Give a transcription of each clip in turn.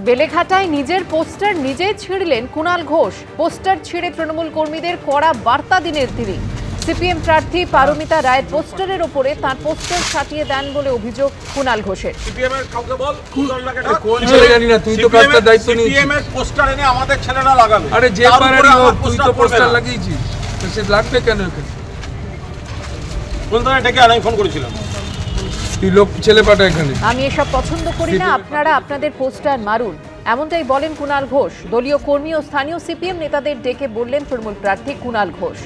বেলেঘাটায় নিজের পোস্টার নিজেই ছিঁড়লেন কুণাল ঘোষ। পোস্টার ছিঁড়ে তৃণমূল কর্মীদের কড়া বার্তা দিলেন তিনি। সিপিএম প্রার্থী পারমিতা রায়ের পোস্টারের ওপরে তার পোস্টার সাটিয়ে দেন বলে অভিযোগ কুণাল ঘোষের। কোন ছেলে জানি না, তুই তো কাজটা দায়িত্ব নিয়েছিস। সিপিএম এর পোস্টার এনে আমাদের ছেলেরা লাগাবে। আরে যে পারে তুই তো পোস্টার লাগিয়েছিস, তো সে লাগবে কেন এখানে? কোন ধরনের ডেকে আমি ফোন করেছিলাম, তুই লোক ছেলে পাঠা এখানে। আমি এসব পছন্দ করি না, আপনারা আপনাদের পোস্টার মারুন, এমনটাই বলেন কুণাল ঘোষ। দলীয় কর্মী ও স্থানীয় সিপিএম নেতাদের ডেকে বললেন তৃণমূল প্রার্থী কুণাল ঘোষ।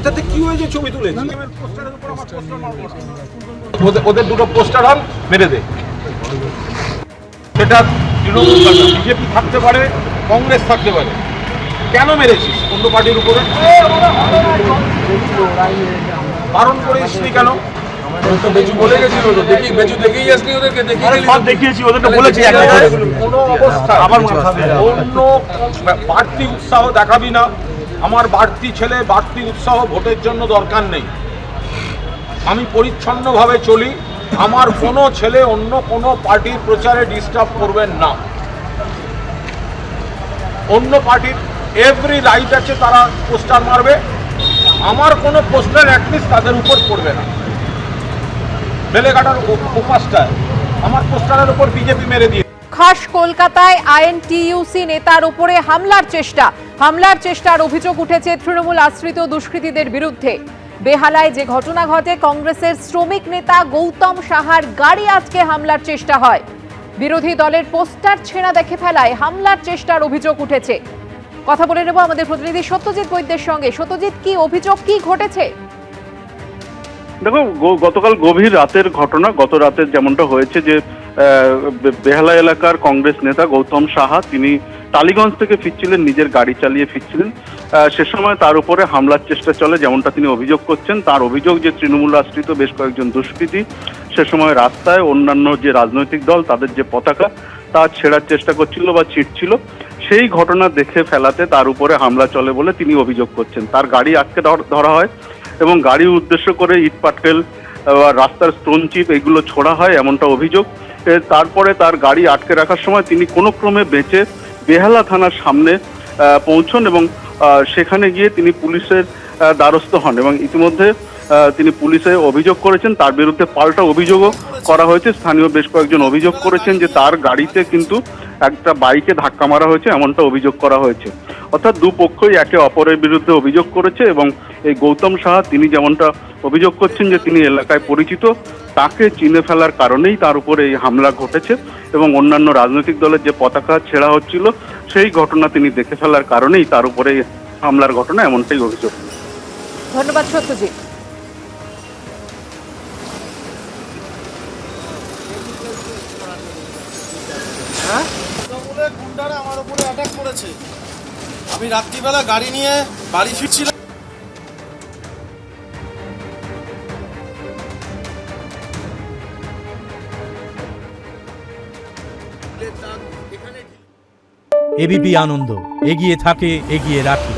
তাতে কি হয়েছে? ছবি তুলেছি, ওদের দুটো পোস্টার হন মেরে দে। সেটা বিজেপি থাকতে পারে, কংগ্রেস থাকতে পারে, কেন মেরেছিস অন্য পার্টির উপরে? বারণ করে এসছি কেন? বেচু বলে গেছিল তো, দেখি বেচু দেখেই আসলি ওদেরকে, দেখিয়েছি ওদেরকে, বলেছি কোনো অবস্থায় অন্য বাড়তি উৎসাহ দেখাবি না। আমার বাড়তি ছেলে বাড়তি উৎসাহ ভোটের জন্য দরকার নেই। আমি পরিচ্ছন্নভাবে চলি, আমার কোনো ছেলে অন্য কোনো পার্টির প্রচারে ডিস্টার্ব করবেন না। অন্য পার্টির এভরি রাইট আছে তারা পোস্টার মারবে, আমার কোনো পোস্টার অ্যাটলিস্ট তাদের উপর পড়বে না। বেলেঘাটার উপাসটায় আমার পোস্টারের উপর বিজেপি মেরে দিয়ে। খাস কলকাতায় আইএনটিইউসি নেতার উপরে হামলার চেষ্টার অভিযোগ উঠেছে তৃণমূল আশ্রিত দুষ্কৃতীদের বিরুদ্ধে। বেহালায় যে ঘটনা ঘটে, কংগ্রেসের শ্রমিক নেতা গৌতম সাহার গাড়ি আজকে হামলার চেষ্টা হয়। বিরোধী দলের পোস্টার ছেঁড়া দেখে ফেলায় হামলার চেষ্টার অভিযোগ উঠেছে। কথা বলে নেব আমাদের প্রতিনিধি সত্যজিৎ বৈদ্যের সঙ্গে। সত্যজিৎ, কি অভিযোগ, কি ঘটেছে? দেখো, গতকাল গভীর রাতের ঘটনা। গত রাতে যেমনটা হয়েছে যে বেহালা এলাকার কংগ্রেস নেতা গৌতম সাহা তিনি টালিগঞ্জ থেকে ফিরছিলেন, নিজের গাড়ি চালিয়ে ফিরছিলেন। সে সময় তার উপরে হামলার চেষ্টা চলে, যেমনটা তিনি অভিযোগ করছেন। তার অভিযোগ যে তৃণমূল আশ্রিত বেশ কয়েকজন দুষ্কৃতী সে সময় রাস্তায় অন্যান্য যে রাজনৈতিক দল তাদের যে পতাকা তা ছেঁড়ার চেষ্টা করছিল বা ছিঁড়ছিল। সেই ঘটনা দেখে ফেলাতে তার উপরে হামলা চলে বলে তিনি অভিযোগ করছেন। তার গাড়ি আটকে ধরা হয় এবং গাড়ি উদ্দেশ্য করে ইট পাটকেল, রাস্তার স্টোন চিপ এগুলো ছোড়া হয়, এমনটা অভিযোগ। তারপরে তার গাড়ি আটকে রাখার সময় তিনি কোনো ক্রমে বেঁচে বেহালা থানার সামনে পৌঁছন এবং সেখানে গিয়ে তিনি পুলিশের দ্বারস্থ হন এবং ইতিমধ্যে তিনি পুলিশে অভিযোগ করেছেন। তার বিরুদ্ধে পাল্টা অভিযোগও করা হয়েছে। স্থানীয় বেশ কয়েকজন অভিযোগ করেছেন যে তার গাড়িতে কিন্তু একটা বাইকে ধাক্কা মারা হয়েছে, এমনটা অভিযোগ করা হয়েছে। অর্থাৎ দুপক্ষই একে অপরের বিরুদ্ধে অভিযোগ করেছে এবং এই গৌতম সাহা তিনি যেমনটা অভিযোগ করছেন যে তিনি এলাকায় পরিচিত, তাকে চিনে ফেলার কারণেই তার উপরে এই হামলা ঘটেছে এবং অন্যান্য রাজনৈতিক দলের যে পতাকা ছেঁড়া হচ্ছিল সেই ঘটনা তিনি দেখে ফেলার কারণেই তার উপরে হামলার ঘটনা, এমনটাই অভিযোগ। ধন্যবাদ সত্যজিৎ। গুন্ডারা আমার উপরে অ্যাটাক করেছে। আমি রাত্রিবেলা গাড়ি নিয়ে বাড়ি ফিরছিলাম। এবিপি আনন্দ এগিয়ে থাকে, এগিয়ে রাখে।